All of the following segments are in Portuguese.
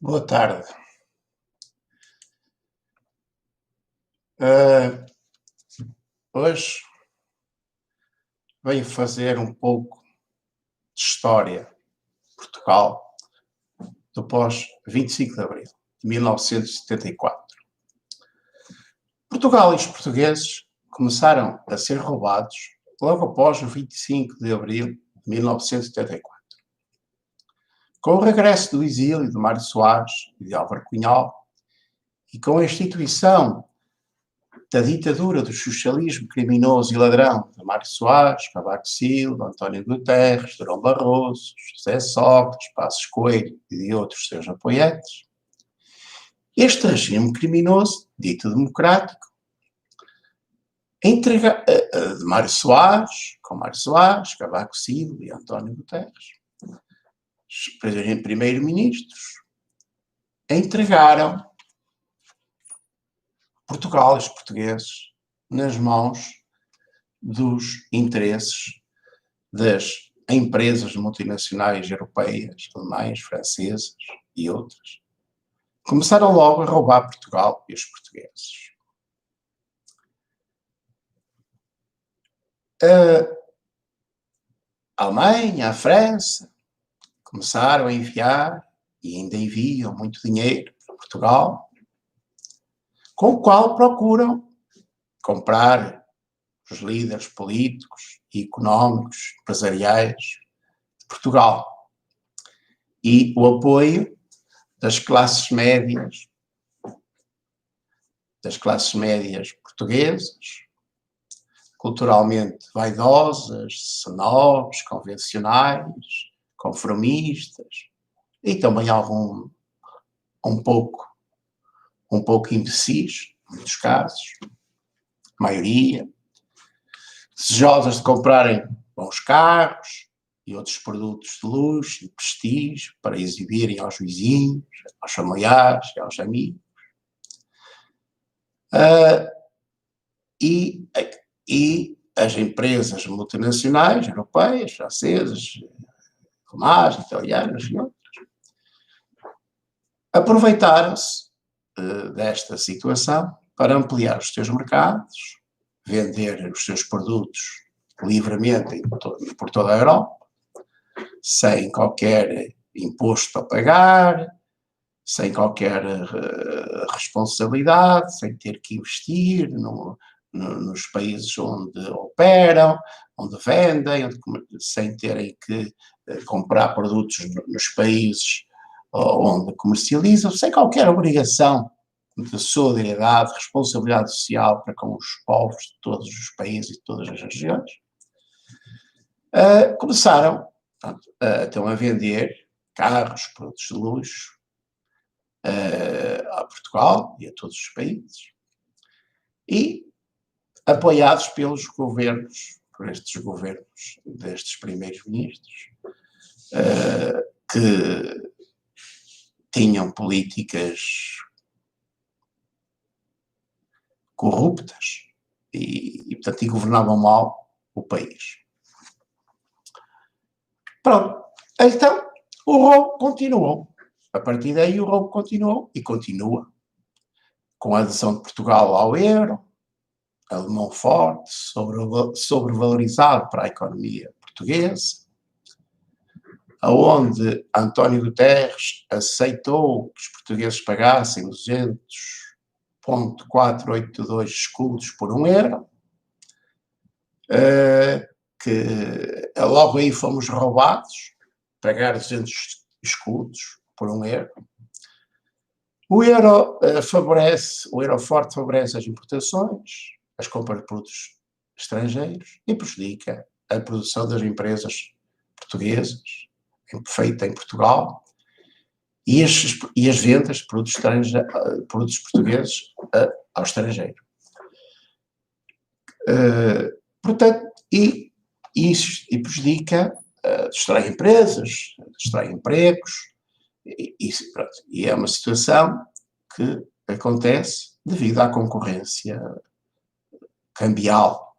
Boa tarde. Ah, hoje venho fazer um pouco de história de Portugal do pós-25 de Abril de 1974. Portugal e os portugueses começaram a ser roubados logo após o 25 de Abril de 1974. Com o regresso do exílio de Mário Soares e de Álvaro Cunhal e com a instituição da ditadura do socialismo criminoso e ladrão de Mário Soares, Cavaco Silva, António Guterres, Durão Barroso, José Sócrates, Passos Coelho e de outros seus apoiantes, este regime criminoso, dito democrático, de Mário Soares, com Mário Soares, Cavaco Silva e António Guterres, os primeiros-ministros, entregaram Portugal e os portugueses nas mãos dos interesses das empresas multinacionais europeias, alemãs, francesas e outras. Começaram logo a roubar Portugal e os portugueses. A Alemanha, a França, começaram a enviar, e ainda enviam muito dinheiro para Portugal, com o qual procuram comprar os líderes políticos e económicos, empresariais de Portugal. E o apoio das classes médias portuguesas, culturalmente vaidosas, senobres, convencionais, conformistas, e também um pouco imbecis, em muitos casos, a maioria, desejosas de comprarem bons carros e outros produtos de luxo e prestígio para exibirem aos vizinhos, aos familiares e aos amigos. E as empresas multinacionais, europeias, francesas, alemãs, italianas e outras, aproveitaram-se desta situação para ampliar os seus mercados, vender os seus produtos livremente por toda a Europa, sem qualquer imposto a pagar, sem qualquer responsabilidade, sem ter que investir nos países onde operam, onde vendem, sem terem que comprar produtos nos países onde comercializam, sem qualquer obrigação de solidariedade, responsabilidade social para com os povos de todos os países e de todas as regiões, começaram então a vender carros, produtos de luxo a Portugal e a todos os países, e apoiados pelos governos, por estes governos destes primeiros ministros, que tinham políticas corruptas e portanto, governavam mal o país. Pronto. Então, o roubo continuou. A partir daí, o roubo continuou e continua. Com a adesão de Portugal ao euro, alemão forte, sobrevalorizado para a economia portuguesa, aonde António Guterres aceitou que os portugueses pagassem 200,482 escudos por €1, que logo aí fomos roubados, pagar 200 escudos por €1. O euro forte favorece as importações, as compras de produtos estrangeiros e prejudica a produção das empresas portuguesas, feita em Portugal, e as vendas de produtos portugueses ao estrangeiro. Portanto, e prejudica, destrói empresas, destrói empregos, e é uma situação que acontece devido à concorrência cambial,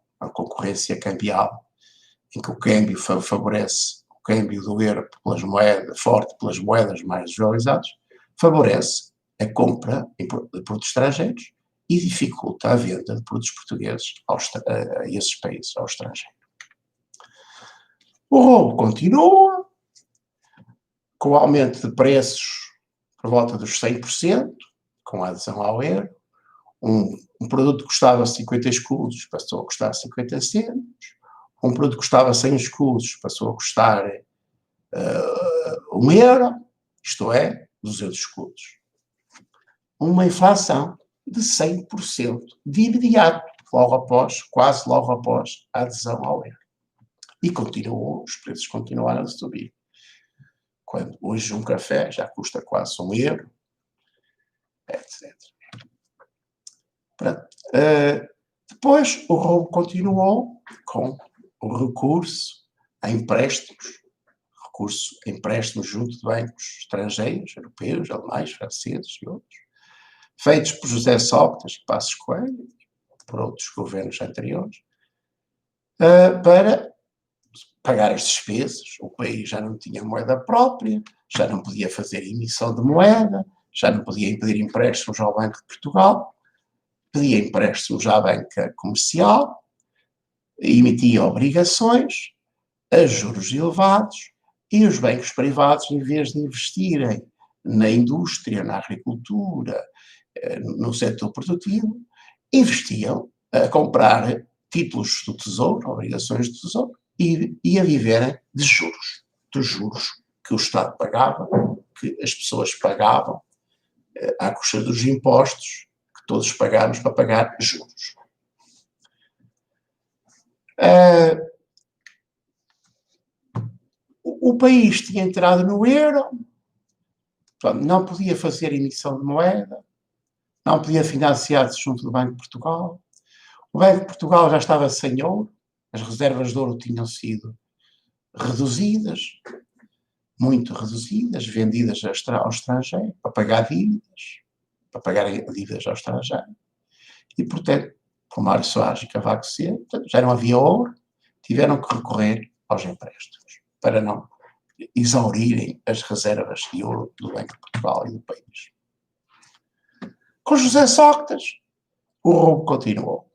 em que o câmbio favorece o câmbio do euro pelas moedas mais desvalorizadas, favorece a compra de produtos estrangeiros e dificulta a venda de produtos portugueses a esses países, ao estrangeiro. O roubo continua, com o aumento de preços por volta dos 100%, com a adesão ao euro. Um produto que custava 50 escudos passou a custar 50 cêntimos. Um produto que custava 100 escudos passou a custar 1 euro, isto é, 200 escudos. Uma inflação de 100% de imediato, quase logo após a adesão ao euro. E os preços continuaram a subir. Quando hoje um café já custa quase 1 euro, etc. Depois o roubo continuou com o recurso a empréstimos, junto de bancos estrangeiros, europeus, alemães, franceses e outros, feitos por José Sócrates e Passos Coelho, por outros governos anteriores, para pagar as despesas. O país já não tinha moeda própria, já não podia fazer emissão de moeda, já não podia pedir empréstimos ao Banco de Portugal, pedia empréstimos à banca comercial, emitia obrigações a juros elevados, e os bancos privados, em vez de investirem na indústria, na agricultura, no setor produtivo, investiam a comprar títulos do Tesouro, obrigações do Tesouro, e a viverem de juros, dos juros que o Estado pagava, que as pessoas pagavam, à custa dos impostos, que todos pagámos para pagar juros. O país tinha entrado no euro, não podia fazer emissão de moeda, não podia financiar-se junto do Banco de Portugal. O Banco de Portugal já estava sem ouro, as reservas de ouro tinham sido reduzidas, muito reduzidas, vendidas ao estrangeiro, para pagar dívidas ao estrangeiro. E, portanto, por Mário Soares e Cavaco Silva, já não havia ouro, tiveram que recorrer aos empréstimos, para não exaurirem as reservas de ouro do Banco de Portugal e do país. Com José Sócrates, o roubo continuou.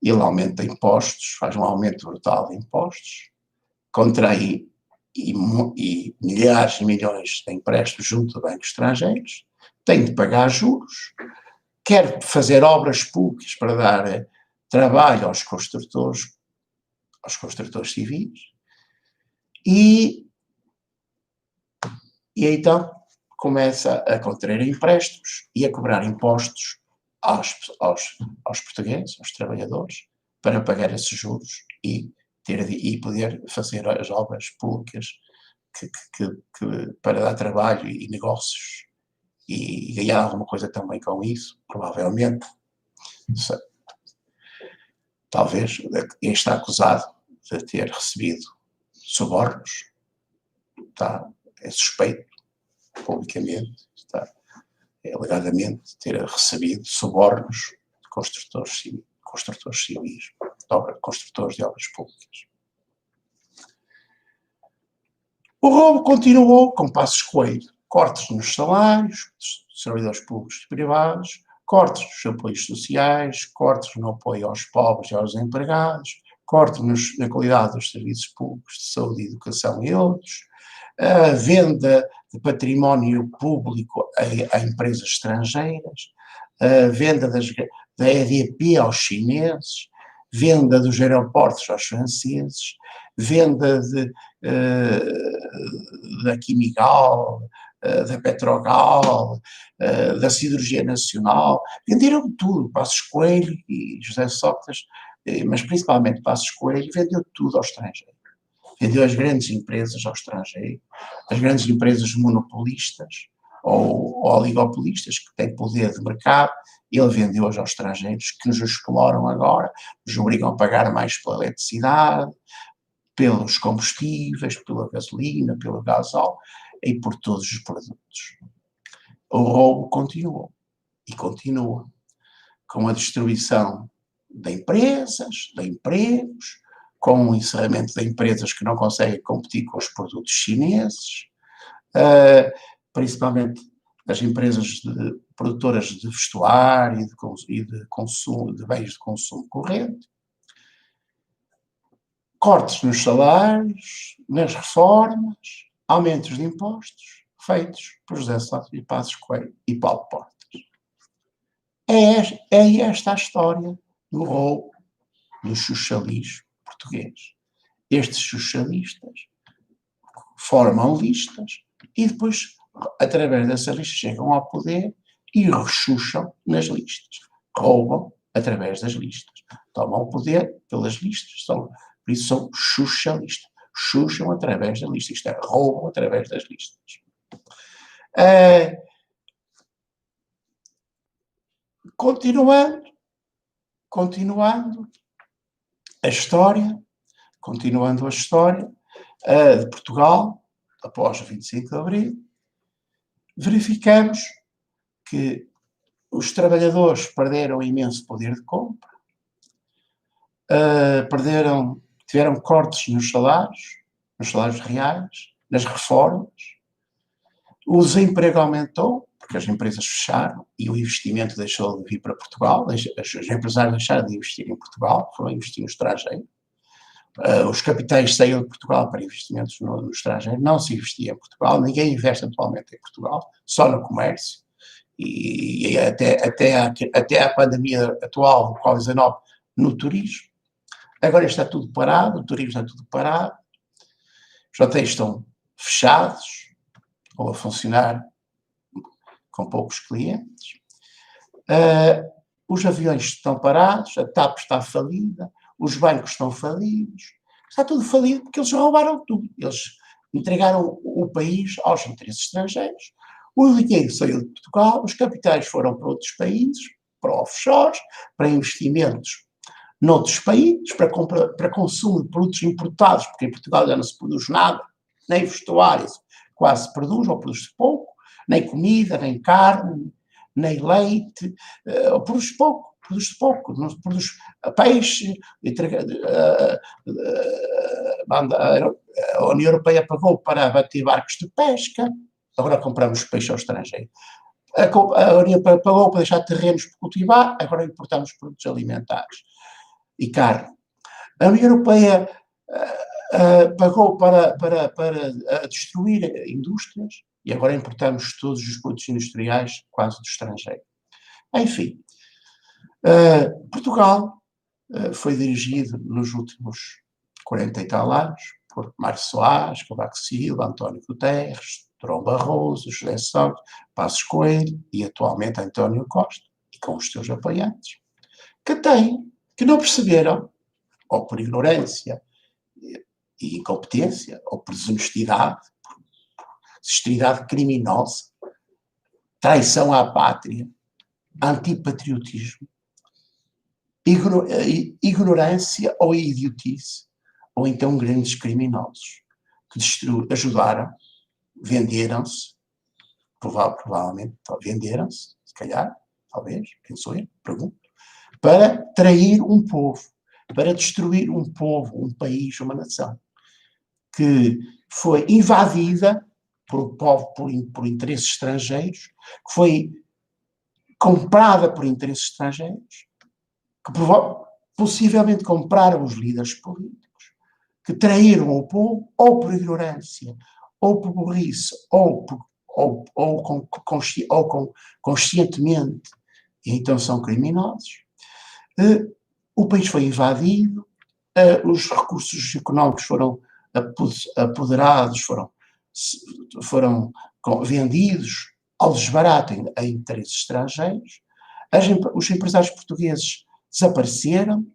Ele aumenta impostos, faz um aumento brutal de impostos, contrai e milhares e milhões de empréstimos junto de bancos estrangeiros, tem de pagar juros, quer fazer obras públicas para dar trabalho aos construtores civis, e então começa a contrair empréstimos e a cobrar impostos aos portugueses, aos trabalhadores, para pagar esses juros e poder fazer as obras públicas para dar trabalho e negócios e ganhar alguma coisa também com isso, provavelmente. Talvez ele está acusado de ter recebido subornos, é suspeito publicamente, alegadamente ter recebido subornos de construtores civis, construtores de obras públicas. O roubo continuou com Passos Coelho, cortes nos salários dos servidores públicos e privados, cortes nos apoios sociais, cortes no apoio aos pobres e aos empregados, cortes na qualidade dos serviços públicos de saúde e educação e outros, a venda de património público a empresas estrangeiras, a venda da EDP aos chineses, venda dos aeroportos aos franceses, venda da Quimigal, da Petrogal, da Siderurgia Nacional, venderam tudo. Passos Coelho e José Sócrates, mas principalmente Passos Coelho, vendeu tudo ao estrangeiro. Vendeu as grandes empresas ao estrangeiro, as grandes empresas monopolistas ou oligopolistas que têm poder de mercado, ele vendeu-as aos estrangeiros que nos exploram agora, nos obrigam a pagar mais pela eletricidade, pelos combustíveis, pela gasolina, pelo gasóleo e por todos os produtos. O roubo continuou e continua com a destruição de empresas, de empregos, com o encerramento de empresas que não conseguem competir com os produtos chineses, principalmente as empresas produtoras de vestuário e de consumo, de bens de consumo corrente, cortes nos salários, nas reformas, aumentos de impostos, feitos por José Sá e Passos Coelho e Paulo Portas. É esta a história do roubo do socialismo português. Estes socialistas formam listas e depois, através dessas listas, chegam ao poder e rechucham nas listas. Roubam através das listas. Tomam o poder pelas listas. Por isso são socialistas. Chucham através da lista. Isto é, roubam através das listas. Continuando a história de Portugal, após o 25 de Abril, verificamos que os trabalhadores perderam imenso poder de compra, tiveram cortes nos salários reais, nas reformas, o desemprego aumentou, porque as empresas fecharam e o investimento deixou de vir para Portugal, os empresários deixaram de investir em Portugal, foram investir no estrangeiro. Os capitais saíram de Portugal para investimentos no estrangeiro, não se investia em Portugal, ninguém investe atualmente em Portugal, só no comércio, e até a pandemia atual do Covid-19 no turismo. Agora está tudo parado, o turismo está tudo parado, os hotéis estão fechados ou a funcionar com poucos clientes, os aviões estão parados, a TAP está falida, os bancos estão falidos, está tudo falido porque eles roubaram tudo. Eles entregaram o país aos interesses estrangeiros, o dinheiro saiu de Portugal, os capitais foram para outros países, para offshores, para investimentos noutros países, para consumo de produtos importados, porque em Portugal já não se produz nada, nem vestuário quase se produz, ou produz-se pouco, nem comida, nem carne, nem leite, produz-se pouco, não se produz peixe, a União Europeia pagou para abater barcos de pesca, agora compramos peixe ao estrangeiro. A União Europeia pagou para deixar terrenos para cultivar, agora importamos produtos alimentares e carne. A União Europeia pagou para destruir indústrias e agora importamos todos os produtos industriais quase do estrangeiro. Enfim, Portugal foi dirigido nos últimos 40 e tal anos por Mário Soares, Cavaco Silva, António Guterres, Durão Barroso, José Sócrates, Passos Coelho e atualmente António Costa, e com os seus apoiantes, que não perceberam, ou por ignorância e incompetência, ou por desonestidade, desonestidade criminosa, traição à pátria, antipatriotismo, ignorância ou idiotice, ou então grandes criminosos, que ajudaram, venderam-se, provavelmente venderam-se, se calhar, talvez, quem sou eu, pergunto, para trair um povo, para destruir um povo, um país, uma nação, que foi invadida por interesses estrangeiros, que foi comprada por interesses estrangeiros, que possivelmente compraram os líderes políticos, que traíram o povo, ou por ignorância, ou por burrice, ou conscientemente, e então são criminosos. O país foi invadido, os recursos económicos foram apoderados, foram vendidos ao desbarato a interesses estrangeiros, os empresários portugueses desapareceram,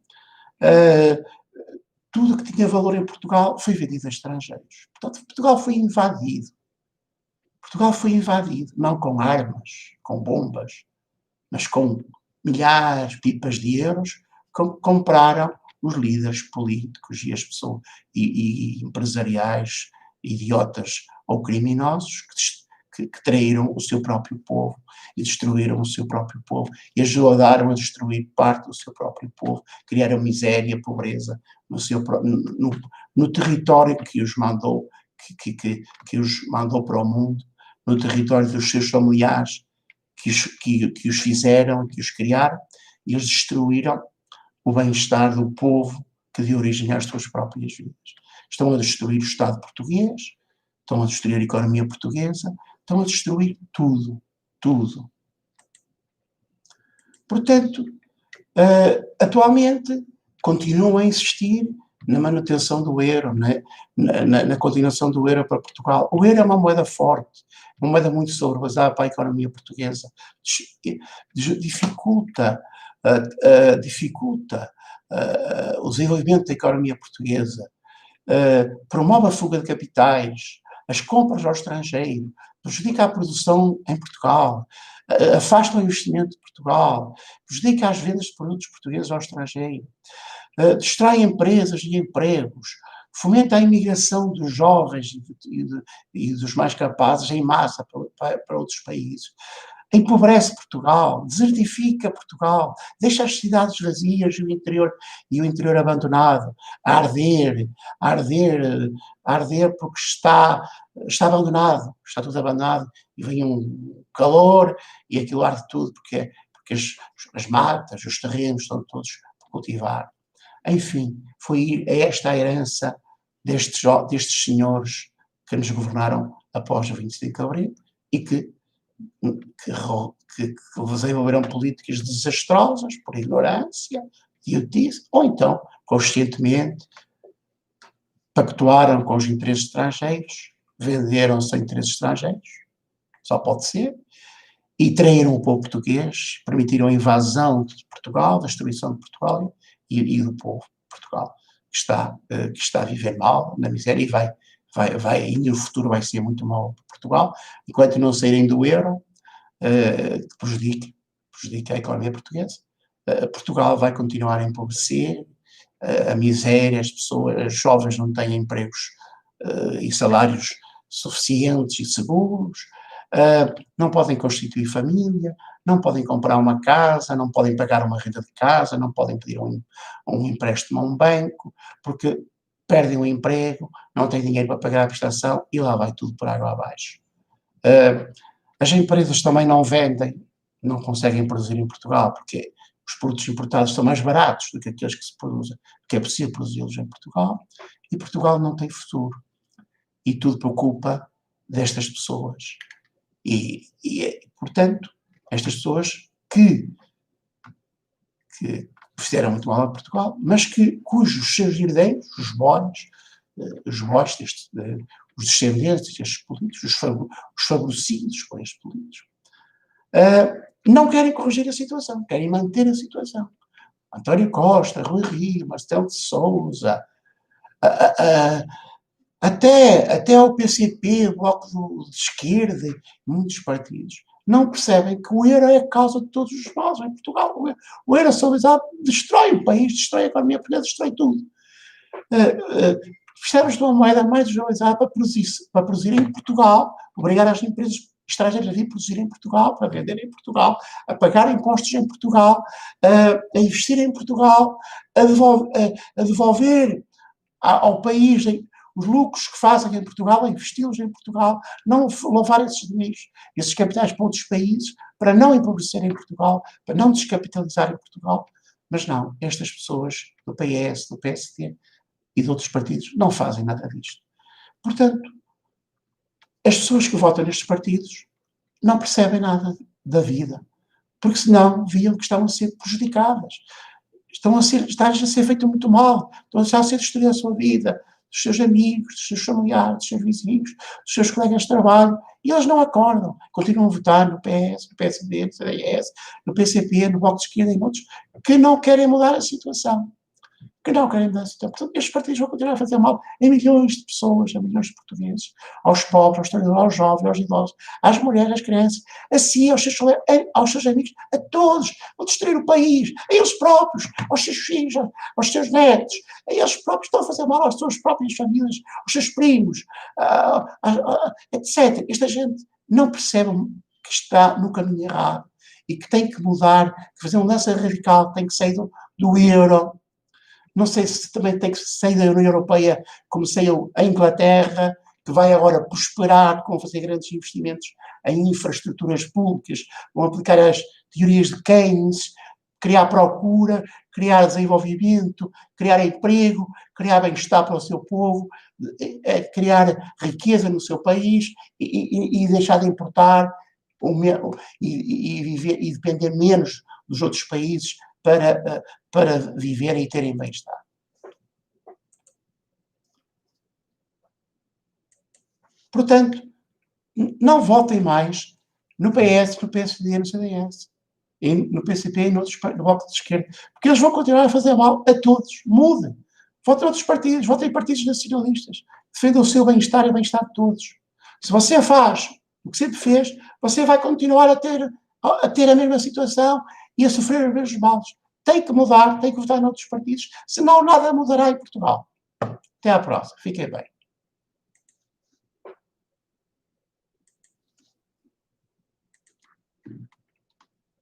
tudo que tinha valor em Portugal foi vendido a estrangeiros. Portanto, Portugal foi invadido. Portugal foi invadido, não com armas, com bombas, mas com milhares de pipas de euros que compraram os líderes políticos e as pessoas e empresariais, idiotas ou criminosos que traíram o seu próprio povo e destruíram o seu próprio povo e ajudaram a destruir parte do seu próprio povo, criaram miséria, pobreza no território que os mandou, que os mandou para o mundo, no território dos seus familiares que os fizeram, que os criaram, e eles destruíram o bem-estar do povo que deu origem às suas próprias vidas. Estão a destruir o Estado português, estão a destruir a economia portuguesa, estão a destruir tudo, tudo. Portanto, atualmente, continuam a insistir na manutenção do euro, na continuação do euro para Portugal. O euro é uma moeda forte, uma moeda muito sobrevasada para a economia portuguesa. Dificulta o desenvolvimento da economia portuguesa, promove a fuga de capitais, as compras ao estrangeiro, prejudica a produção em Portugal, afasta o investimento de Portugal, prejudica as vendas de produtos portugueses ao estrangeiro, destrói empresas e empregos, fomenta a imigração dos jovens e dos mais capazes em massa para outros países, empobrece Portugal, desertifica Portugal, deixa as cidades vazias e o interior abandonado, a arder porque está abandonado, está tudo abandonado, e vem um calor e aquilo arde tudo porque as matas, os terrenos estão todos por cultivar. Enfim, foi esta a herança destes senhores que nos governaram após o 25 de Abril e que desenvolveram políticas desastrosas por ignorância, idiotice, ou então, conscientemente, pactuaram com os interesses estrangeiros, venderam-se a interesses estrangeiros, só pode ser, e traíram o povo português, permitiram a invasão de Portugal, a destruição de Portugal e do povo de Portugal, que está a viver mal, na miséria, e no futuro vai ser muito mal para Portugal, enquanto não saírem do euro, que prejudica a economia portuguesa. Portugal vai continuar a empobrecer, a miséria, os jovens não têm empregos e salários suficientes e seguros, não podem constituir família, não podem comprar uma casa, não podem pagar uma renda de casa, não podem pedir um empréstimo a um banco, porque perdem o emprego, não têm dinheiro para pagar a prestação e lá vai tudo por água abaixo. As empresas também não vendem, não conseguem produzir em Portugal, porque os produtos importados são mais baratos do que aqueles que se produzem, porque é possível produzi-los em Portugal, e Portugal não tem futuro. E tudo por culpa destas pessoas. Portanto, estas pessoas que fizeram muito mal a Portugal, mas cujos seus herdeiros, os bois os descendentes destes políticos, os favorecidos por estes políticos, não querem corrigir a situação, querem manter a situação. António Costa, Rui Rio, Marcelo de Sousa, até o PCP, o Bloco de Esquerda, e muitos partidos, não percebem que o euro é a causa de todos os males em Portugal. O euro solidariedade destrói o país, destrói a economia portuguesa, destrói tudo. Precisamos de uma moeda mais desvalorizada para produzir em Portugal, obrigar as empresas estrangeiras a vir produzir em Portugal, para vender em Portugal, a pagar impostos em Portugal, a investir em Portugal, a devolver ao país os lucros que fazem em Portugal, a investi-los em Portugal, não levar esses dinheiros, esses capitais para outros países, para não empobrecer em Portugal, para não descapitalizar em Portugal. Mas não, estas pessoas do PS, do PSD e de outros partidos não fazem nada disto. Portanto, as pessoas que votam nestes partidos não percebem nada da vida, porque senão viam que estavam a ser prejudicadas, está a ser feito muito mal, estão a ser destruída a sua vida, dos seus amigos, dos seus familiares, dos seus vizinhos, dos seus colegas de trabalho, e eles não acordam, continuam a votar no PS, no PSD, no CDS, no PCP, no Bloco de Esquerda e outros, que não querem mudar a situação. Portanto, estes partidos vão continuar a fazer mal a milhões de pessoas, a milhões de portugueses, aos pobres, aos trabalhadores, aos jovens, aos idosos, às mulheres, às crianças, a si, aos seus amigos, a todos. Vão destruir o país, a eles próprios, aos seus filhos, aos seus netos, a eles próprios, estão a fazer mal às suas próprias famílias, aos seus primos, etc. Esta gente não percebe que está no caminho errado e que tem que mudar, que fazer uma mudança radical, tem que sair do euro. Não sei se também tem que sair da União Europeia, como saiu a Inglaterra, que vai agora prosperar, que vão fazer grandes investimentos em infraestruturas públicas, vão aplicar as teorias de Keynes, criar procura, criar desenvolvimento, criar emprego, criar bem-estar para o seu povo, criar riqueza no seu país e deixar de importar e depender menos dos outros países para viverem e terem bem-estar. Portanto, não votem mais no PS, no PSD, no CDS, no PCP e no Bloco de Esquerda, porque eles vão continuar a fazer mal a todos. Mudem. Votem outros partidos, votem em partidos nacionalistas. Defendam o seu bem-estar e o bem-estar de todos. Se você faz o que sempre fez, você vai continuar a ter a mesma situação e a sofrer os mesmos males. Tem que mudar, tem que votar noutros partidos, senão nada mudará em Portugal. Até à próxima. Fiquem bem.